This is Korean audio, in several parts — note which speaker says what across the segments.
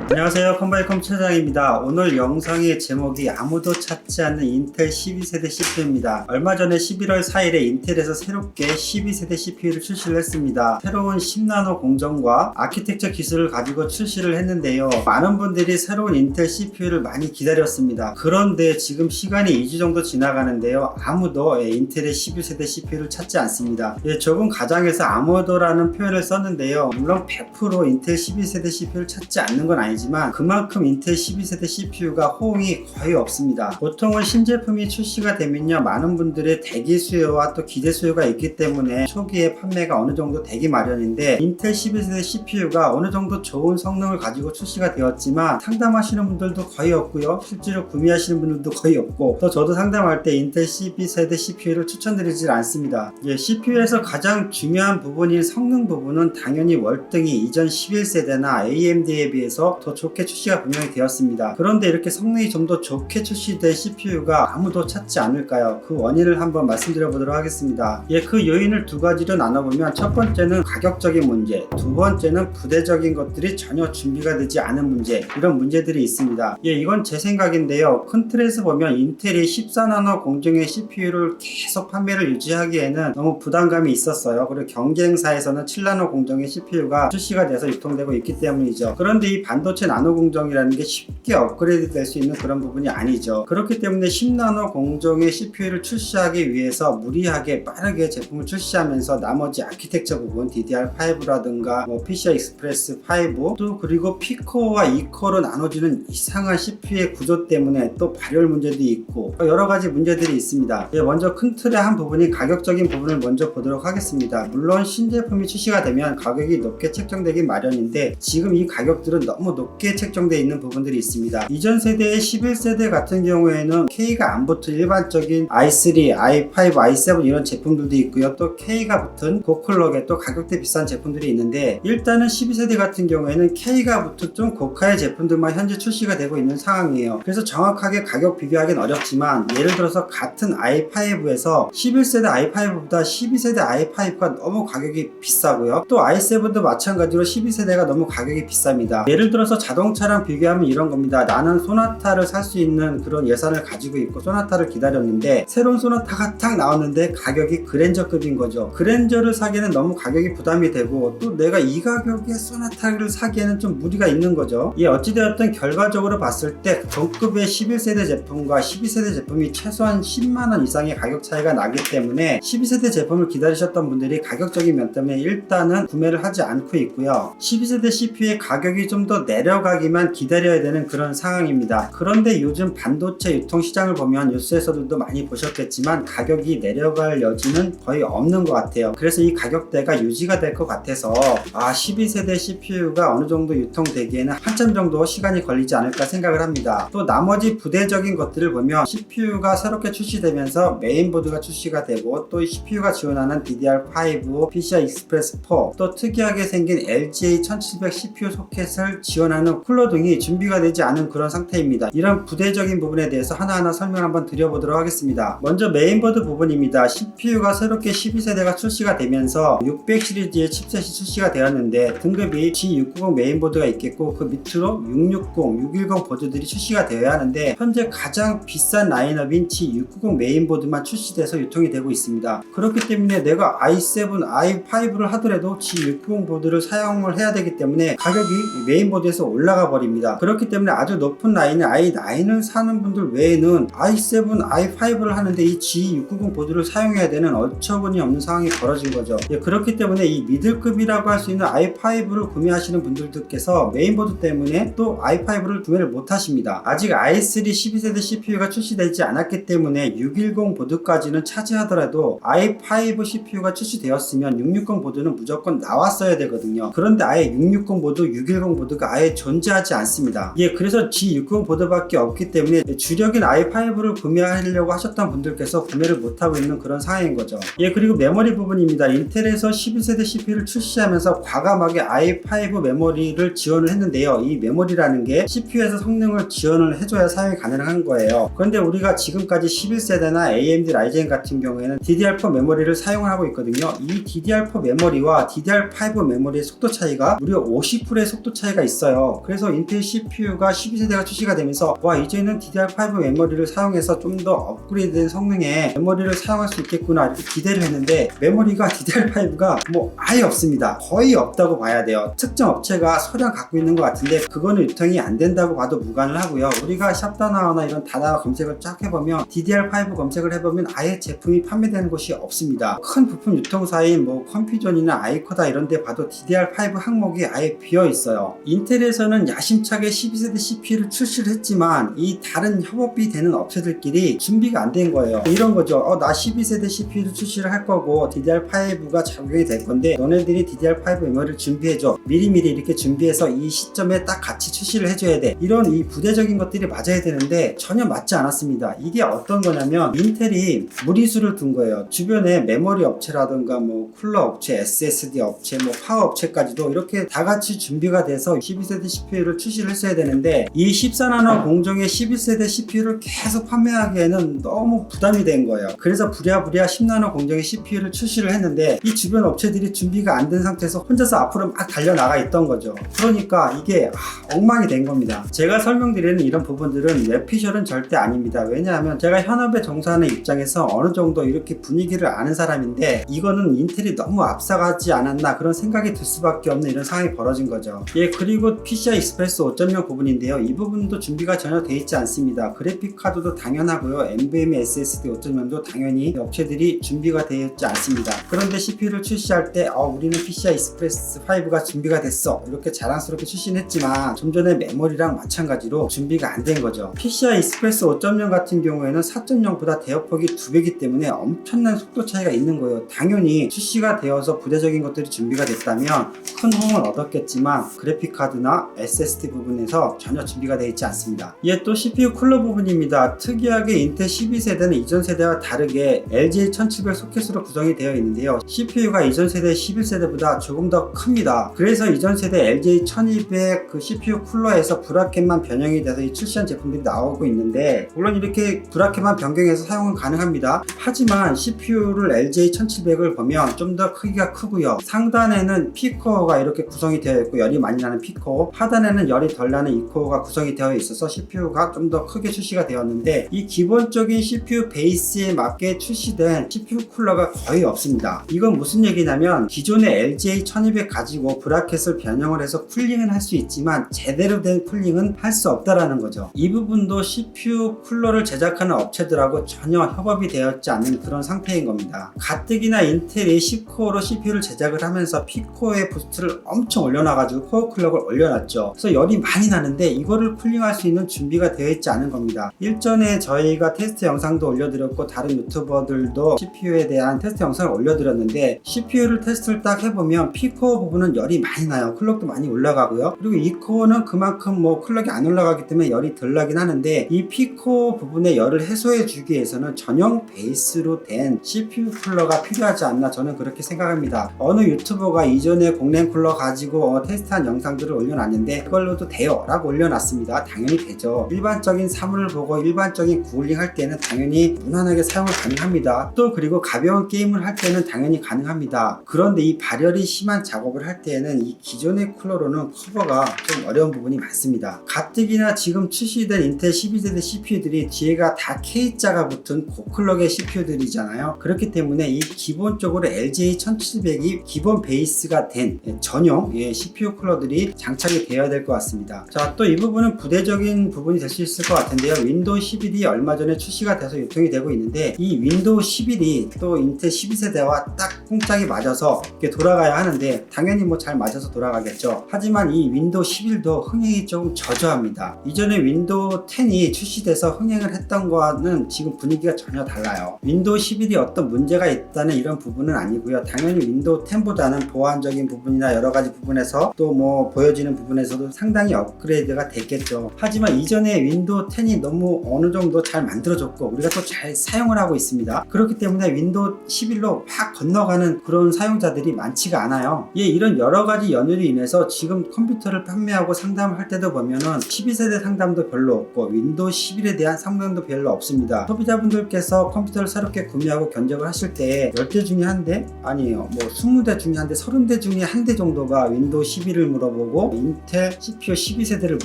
Speaker 1: 안녕하세요, 컴바이컴 차장입니다. 오늘 영상의 제목이 아무도 찾지 않는 인텔 12세대 CPU입니다. 얼마 전에 11월 4일에 인텔에서 새롭게 12세대 CPU를 출시를 했습니다. 새로운 10나노 공정과 아키텍처 기술을 가지고 출시를 했는데요. 많은 분들이 새로운 인텔 CPU를 많이 기다렸습니다. 그런데 지금 시간이 2주 정도 지나가는데요. 아무도 인텔의 12세대 CPU를 찾지 않습니다. 조금 가장해서 아무도라는 표현을 썼는데요. 물론 100% 인텔 12세대 CPU를 찾지 않는 건 아니지만 그만큼 인텔 12세대 CPU가 호응이 거의 없습니다. 보통은 신제품이 출시가 되면요, 많은 분들의 대기 수요와 또 기대 수요가 있기 때문에 초기에 판매가 어느 정도 되기 마련인데, 인텔 12세대 CPU가 어느 정도 좋은 성능을 가지고 출시가 되었지만 상담하시는 분들도 거의 없고요, 실제로 구매하시는 분들도 거의 없고, 또 저도 상담할 때 인텔 12세대 CPU를 추천드리질 않습니다. CPU에서 가장 중요한 부분인 성능 부분은 당연히 월등히 이전 11세대나 AMD에 비해서 더 좋게 출시가 분명히 되었습니다. 그런데 이렇게 성능이 좀 더 좋게 출시된 CPU가 아무도 찾지 않을까요? 그 원인을 한번 말씀드려 보도록 하겠습니다. 그 요인을 두 가지로 나눠보면, 첫 번째는 가격적인 문제, 두 번째는 부대적인 것들이 전혀 준비가 되지 않은 문제, 이런 문제들이 있습니다. 이건 제 생각인데요. 큰 틀에서 보면 인텔이 14나노 공정의 CPU를 계속 판매를 유지하기에는 너무 부담감이 있었어요. 그리고 경쟁사에서는 7나노 공정의 CPU가 출시가 돼서 유통되고 있기 때문이죠. 그런데 이 반도체 나노 공정이라는 게 쉽게 업그레이드 될 수 있는 그런 부분이 아니죠. 그렇기 때문에 10나노 공정의 CPU를 출시하기 위해서 무리하게 빠르게 제품을 출시하면서 나머지 아키텍처 부분, DDR5라든가 PCI 익스프레스 5, 또 그리고 P코어와 E코어로 나눠지는 이상한 CPU의 구조 때문에 또 발열 문제도 있고 여러 가지 문제들이 있습니다. 먼저 큰 틀의 한 부분인 가격적인 부분을 먼저 보도록 하겠습니다. 물론 신제품이 출시가 되면 가격이 높게 책정되기 마련인데, 지금 이 가격들은 너무 높게 책정되어 있는 부분들이 있습니다. 이전 세대의 11세대 같은 경우에는 K가 안 붙은 일반적인 i3, i5, i7 이런 제품들도 있고요. 또 K가 붙은 고클럭의 또 가격대 비싼 제품들이 있는데, 일단은 12세대 같은 경우에는 K가 붙은 좀 고가의 제품들만 현재 출시가 되고 있는 상황이에요. 그래서 정확하게 가격 비교하기는 어렵지만, 예를 들어서 같은 i5에서 11세대 i5보다 12세대 i5가 너무 가격이 비싸고요. 또 i7도 마찬가지로 12세대가 너무 가격이 비쌉니다. 예를 들어서 자동차랑 비교하면 이런 겁니다. 나는 소나타를 살 수 있는 그런 예산을 가지고 있고 소나타를 기다렸는데, 새로운 소나타가 딱 나왔는데 가격이 그랜저급인 거죠. 그랜저를 사기에는 너무 가격이 부담이 되고, 또 내가 이 가격에 소나타를 사기에는 좀 무리가 있는 거죠. 어찌되었든 결과적으로 봤을 때 동급의 11세대 제품과 12세대 제품이 최소한 10만원 이상의 가격 차이가 나기 때문에 12세대 제품을 기다리셨던 분들이 가격적인 면 때문에 일단은 구매를 하지 않고 있고요. 12세대 CPU의 가격이 좀 더 내려가기만 기다려야 되는 그런 상황입니다. 그런데 요즘 반도체 유통시장을 보면 뉴스에서도 많이 보셨겠지만 가격이 내려갈 여지는 거의 없는 것 같아요. 그래서 이 가격대가 유지가 될 것 같아서 12세대 CPU가 어느 정도 유통되기에는 한참 정도 시간이 걸리지 않을까 생각을 합니다. 또 나머지 부대적인 것들을 보면, CPU가 새롭게 출시되면서 메인보드가 출시가 되고, 또 CPU가 지원하는 DDR5, PCI 익스프레스 4, 또 특이하게 생긴 LGA1700 CPU 소켓을 지원하는 쿨러 등이 준비가 되지 않은 그런 상태입니다. 이런 부대적인 부분에 대해서 하나하나 설명을 한번 드려보도록 하겠습니다. 먼저 메인보드 부분입니다. CPU가 새롭게 12세대가 출시가 되면서 600 시리즈의 칩셋이 출시가 되었는데, 등급이 G690 메인보드가 있겠고, 그 밑으로 660, 610 보드들이 출시가 되어야 하는데, 현재 가장 비싼 라인업인 G690 메인보드만 출시돼서 유통이 되고 있습니다. 그렇기 때문에 내가 i7, i5를 하더라도 G690 보드를 사용을 해야 되기 때문에 가격이 메인보드에서 올라가 버립니다. 그렇기 때문에 아주 높은 라인의 i9을 사는 분들 외에는 i7, i5를 하는데 이 G690 보드를 사용해야 되는 어처구니 없는 상황이 벌어진 거죠. 그렇기 때문에 이 미들급이라고 할 수 있는 i5를 구매하시는 분들께서 메인보드 때문에 또 i5를 구매를 못 하십니다. 아직 i3 12세대 CPU가 출시되지 않았기 때문에 610 보드까지는 차지하더라도 i5 CPU가 출시되었으면 660 보드는 무조건 나왔어야 되거든요. 그런데 아예 660 보드, 610 보드가 아예 존재하지 않습니다. 그래서 G690 보드밖에 없기 때문에 주력인 i5를 구매하려고 하셨던 분들께서 구매를 못하고 있는 그런 상황인 거죠. 그리고 메모리 부분입니다. 인텔에서 12세대 CPU를 출시하면서 과감하게 i5 메모리를 지원을 했는데요. 이 메모리라는 게 CPU에서 성능을 지원을 해줘야 사용이 가능한 거예요. 그런데 우리가 지금까지 11세대나 AMD 라이젠 같은 경우에는 DDR4 메모리를 사용을 하고 있거든요. 이 DDR4 메모리와 DDR5 메모리의 속도 차이가 무려 50%의 속도 차이가 있어요. 있어요. 그래서 인텔 CPU가 12세대가 출시가 되면서 와, 이제는 DDR5 메모리를 사용해서 좀 더 업그레이드된 성능의 메모리를 사용할 수 있겠구나 이렇게 기대를 했는데, 메모리가 DDR5가 뭐 아예 없습니다. 거의 없다고 봐야 돼요. 특정 업체가 소량 갖고 있는 것 같은데 그거는 유통이 안 된다고 봐도 무관을 하고요. 우리가 샵다나나 이런 다나 검색을 쫙 해보면 DDR5 검색을 해보면 아예 제품이 판매되는 곳이 없습니다. 큰 부품 유통사인 뭐 컴퓨전이나 아이코다 이런 데 봐도 DDR5 항목이 아예 비어 있어요. 인텔에서는 야심차게 12세대 CPU를 출시를 했지만 이 다른 협업이 되는 업체들끼리 준비가 안 된 거예요. 이런 거죠. 나 12세대 CPU를 출시를 할 거고 DDR5가 적용이 될 건데 너네들이 DDR5 메모리를 준비해줘. 미리미리 이렇게 준비해서 이 시점에 딱 같이 출시를 해줘야 돼. 이런 이 부대적인 것들이 맞아야 되는데 전혀 맞지 않았습니다. 이게 어떤 거냐면 인텔이 무리수를 둔 거예요. 주변에 메모리 업체라든가 뭐 쿨러 업체, SSD 업체, 뭐 파워 업체까지도 이렇게 다 같이 준비가 돼서 12세대 CPU를 출시를 했어야 되는데 이 14나노 공정의 11세대 CPU를 계속 판매하기에는 너무 부담이 된 거예요. 그래서 부랴부랴 10나노 공정의 CPU를 출시를 했는데 이 주변 업체들이 준비가 안 된 상태에서 혼자서 앞으로 막 달려나가 있던 거죠. 그러니까 이게 엉망이 된 겁니다. 제가 설명드리는 이런 부분들은 뇌피셜은 절대 아닙니다. 왜냐하면 제가 현업에 종사하는 입장에서 어느 정도 이렇게 분위기를 아는 사람인데 이거는 인텔이 너무 앞서가지 않았나 그런 생각이 들 수밖에 없는 이런 상황이 벌어진 거죠. 그리고 PCI 익스프레스 5.0 부분인데요. 이 부분도 준비가 전혀 돼 있지 않습니다. 그래픽 카드도 당연하고요. NVMe SSD 5.0도 당연히 업체들이 준비가 되어 있지 않습니다. 그런데 CPU를 출시할 때 우리는 PCI 익스프레스 5가 준비가 됐어 이렇게 자랑스럽게 출시는 했지만 좀 전에 메모리랑 마찬가지로 준비가 안 된 거죠. PCI 익스프레스 5.0 같은 경우에는 4.0보다 대역폭이 2배이기 때문에 엄청난 속도 차이가 있는 거예요. 당연히 출시가 되어서 부대적인 것들이 준비가 됐다면 큰 호응을 얻었겠지만 그래픽카드나 SSD 부분에서 전혀 준비가 되어 있지 않습니다. 또 CPU 쿨러 부분입니다. 특이하게 인텔 12세대는 이전 세대와 다르게 LGA1700 소켓으로 구성이 되어 있는데요. CPU가 이전 세대 11세대보다 조금 더 큽니다. 그래서 이전 세대 LGA1200 그 CPU 쿨러에서 브라켓만 변형이 돼서 이 출시한 제품들이 나오고 있는데, 물론 이렇게 브라켓만 변경해서 사용은 가능합니다. 하지만 CPU를 LGA1700을 보면 좀 더 크기가 크고요. 상단에는 P코어가 이렇게 구성이 되어 있고 열이 많이 나는 P코어, 하단에는 열이 덜 나는 E코어가 구성이 되어 있어서 CPU가 좀 더 크게 출시가 되었는데, 이 기본적인 CPU 베이스에 맞게 출시된 CPU 쿨러가 거의 없습니다. 이건 무슨 얘기냐면 기존의 LGA1200 가지고 브라켓을 변형을 해서 쿨링은 할 수 있지만 제대로 된 쿨링은 할 수 없다라는 거죠. 이 부분도 CPU 쿨러를 제작하는 업체들하고 전혀 협업이 되었지 않는 그런 상태인 겁니다. 가뜩이나 인텔이 10코어로 CPU를 제작을 하면서 P코어의 부스트를 엄청 올려놔가지고 코어 클럭을 올려놨죠. 그래서 열이 많이 나는데 이거를 쿨링할 수 있는 준비가 되어 있지 않은 겁니다. 일전에 저희가 테스트 영상도 올려드렸고 다른 유튜버들도 CPU에 대한 테스트 영상을 올려드렸는데, CPU를 테스트를 딱 해보면 P코어 부분은 열이 많이 나요. 클럭도 많이 올라가고요. 그리고 E코어는 그만큼 뭐 클럭이 안 올라가기 때문에 열이 덜 나긴 하는데, 이 P코어 부분의 열을 해소해 주기 위해서는 전용 베이스로 된 CPU 쿨러가 필요하지 않나 저는 그렇게 생각합니다. 어느 유튜버가 이전에 공랭 쿨러 가지고 테스트한 영상들을 올려놨는데 그걸로도 돼요 라고 올려놨습니다. 당연히 되죠. 일반적인 사물을 보고 일반적인 구글링 할 때는 당연히 무난하게 사용을 가능합니다. 또 그리고 가벼운 게임을 할 때는 당연히 가능합니다. 그런데 이 발열이 심한 작업을 할 때에는 이 기존의 쿨러로는 커버가 좀 어려운 부분이 많습니다. 가뜩이나 지금 출시된 인텔 12세대 CPU들이 뒤에가 다 K자가 붙은 고클럭의 CPU들이잖아요. 그렇기 때문에 이 기본적으로 LGA1700이 기본 베이스가 된 전용 CPU 쿨러들이 장착이 되어야 될 것 같습니다. 자, 또 이 부분은 부대적인 부분이 될 수 있을 것 같은데요. 윈도우 11이 얼마 전에 출시가 돼서 유통이 되고 있는데, 이 윈도우 11이 또 인텔 12세대와 딱 꽁짝이 맞아서 이렇게 돌아가야 하는데 당연히 뭐 잘 맞아서 돌아가겠죠. 하지만 이 윈도우 11도 흥행이 조금 저조합니다. 이전에 윈도우 10이 출시돼서 흥행을 했던 거와는 지금 분위기가 전혀 달라요. 윈도우 11이 어떤 문제가 있다는 이런 부분은 아니고요. 당연히 윈도우 10보다는 보안적인 부분이나 여러 가지 부분에서 또 뭐 보여지는 부분에서도 상당히 업그레이드가 됐겠죠. 하지만 이전에 윈도우 10이 너무 어느 정도 잘 만들어졌고 우리가 또 잘 사용을 하고 있습니다. 그렇기 때문에 윈도우 11로 팍 건너가는 그런 사용자들이 많지가 않아요. 이런 여러 가지 연유로 인해서 지금 컴퓨터를 판매하고 상담을 할 때도 보면은 12세대 상담도 별로 없고 윈도우 11에 대한 상담도 별로 없습니다. 소비자분들께서 컴퓨터를 새롭게 구매하고 견적을 하실 때 10대 중에 한 대? 아니에요. 뭐 20대 중에 한 대, 30대 중에 한 대 정도가 윈도우 11을 물어보고 인텔 CPU 12세대를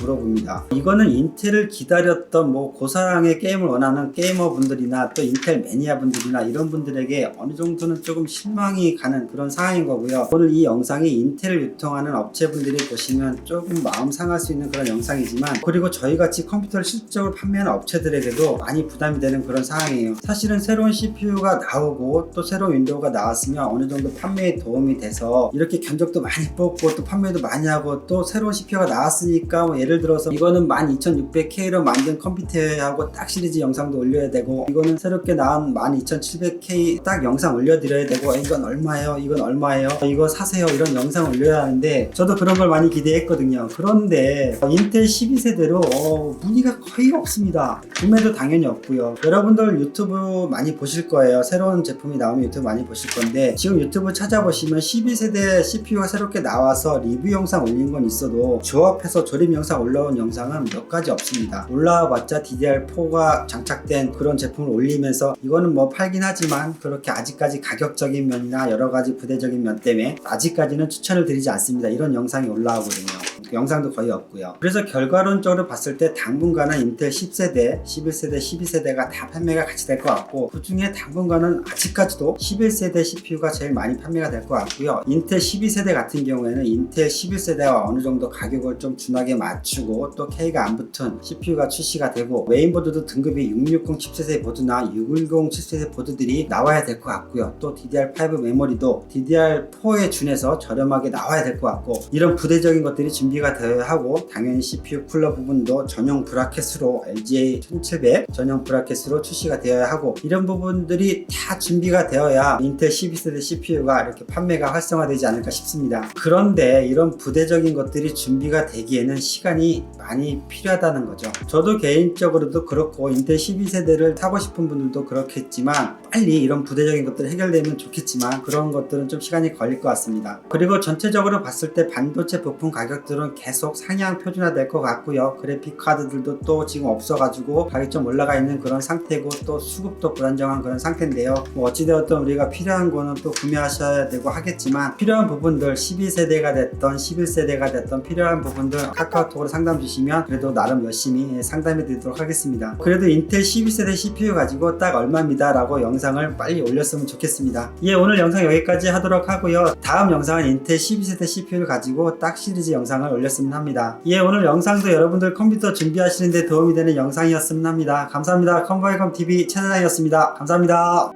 Speaker 1: 물어봅니다. 이거는 인텔을 기다렸던 고사양의 게임을 원하는 게이머분들이나 또 인텔 매니아분들이나 이런 분들에게 어느 정도는 조금 실망이 가는 그런 상황인 거고요. 오늘 이 영상이 인텔을 유통하는 업체분들이 보시면 조금 마음 상할 수 있는 그런 영상이지만, 그리고 저희같이 컴퓨터를 실질적으로 판매하는 업체들에게도 많이 부담이 되는 그런 상황이에요. 사실은 새로운 CPU가 나오고 또 새로운 윈도우가 나왔으면 어느 정도 판매에 도움이 돼서 이렇게 견적도 많이 뽑고 또 판매도 많이 하고, 또 새로운 CPU가 나왔으니까 예를 들어서 이거는 12600K로 만든 컴퓨터하고 딱 시리즈 영상도 올려야 되고, 이거는 새롭게 나온 12700K 딱 영상 올려드려야 되고, 이건 얼마예요? 이건 얼마예요? 이거 사세요? 이런 영상 올려야 하는데, 저도 그런 걸 많이 기대했거든요. 그런데 인텔 12세대로 문의가 거의 없습니다. 구매도 당연히 없고요. 여러분들 유튜브 많이 보실 거예요. 새로운 제품이 나오면 유튜브 많이 보실 건데, 지금 유튜브 찾아보시면 12세대 CPU가 새롭게 나와서 리뷰 영상 올린 건 있어도 조합해서 조립 영상 올라온 영상은 몇 가지 없습니다. 올라와봤자 DDR4가 장착된 그런 제품을 올리면서 이거는 팔긴 하지만 그렇게 아직까지 가격적인 면이나 여러가지 부대적인 면 때문에 아직까지는 추천을 드리지 않습니다. 이런 영상이 올라오거든요. 영상도 거의 없고요. 그래서 결과론적으로 봤을 때 당분간은 인텔 10세대, 11세대, 12세대가 다 판매가 같이 될 것 같고, 그 중에 당분간은 아직까지도 11세대 CPU가 제일 많이 판매가 될 것 같고요. 인텔 12세대 같은 경우에는 인텔 11세대와 어느 정도 가격을 좀 준하게 맞추고 또 K가 안 붙은 CPU가 출시가 되고, 메인보드도 등급이 660 칩셋의 보드나 610 칩셋의 보드들이 나와야 될 것 같고요. 또 DDR5 메모리도 DDR4에 준해서 저렴하게 나와야 될 것 같고, 이런 부대적인 것들이 준비가 되어야 하고, 당연히 CPU 쿨러 부분도 전용 브라켓으로 LGA 1700 전용 브라켓으로 출시가 되어야 하고, 이런 부분들이 다 준비가 되어야 인텔 12세대 CPU가 이렇게 판매가 활성화되지 않을까 싶습니다. 그런데 이런 부대적인 것들이 준비가 되기에는 시간이 많이 필요하다는 거죠. 저도 개인적으로도 그렇고 인텔 12세대를 사고 싶은 분들도 그렇겠지만, 빨리 이런 부대적인 것들이 해결되면 좋겠지만 그런 것들은 좀 시간이 걸릴 것 같습니다. 그리고 전체적으로 봤을 때 반도체 부품 가격들은 계속 상향 표준화 될 것 같고요. 그래픽 카드들도 또 지금 없어가지고 가격이 좀 올라가 있는 그런 상태고, 또 수급도 불안정한 그런 상태인데요. 어찌되었든 우리가 필요한 거는 또 구매하셔야 되고 하겠지만, 필요한 부분들 12세대가 됐던 11세대가 됐던 필요한 부분들 카카오톡으로 상담 주시면 그래도 나름 열심히 상담해 드리도록 하겠습니다. 그래도 인텔 12세대 CPU 가지고 딱 얼마입니다 라고 영상을 빨리 올렸으면 좋겠습니다. 오늘 영상 여기까지 하도록 하고요. 다음 영상은 인텔 12세대 CPU를 가지고 딱 시리즈 영상을 올렸으면 합니다. 오늘 영상도 여러분들 컴퓨터 준비하시는데 도움이 되는 영상이었으면 합니다. 감사합니다. 컴바이컴TV 채널이었습니다. 감사합니다.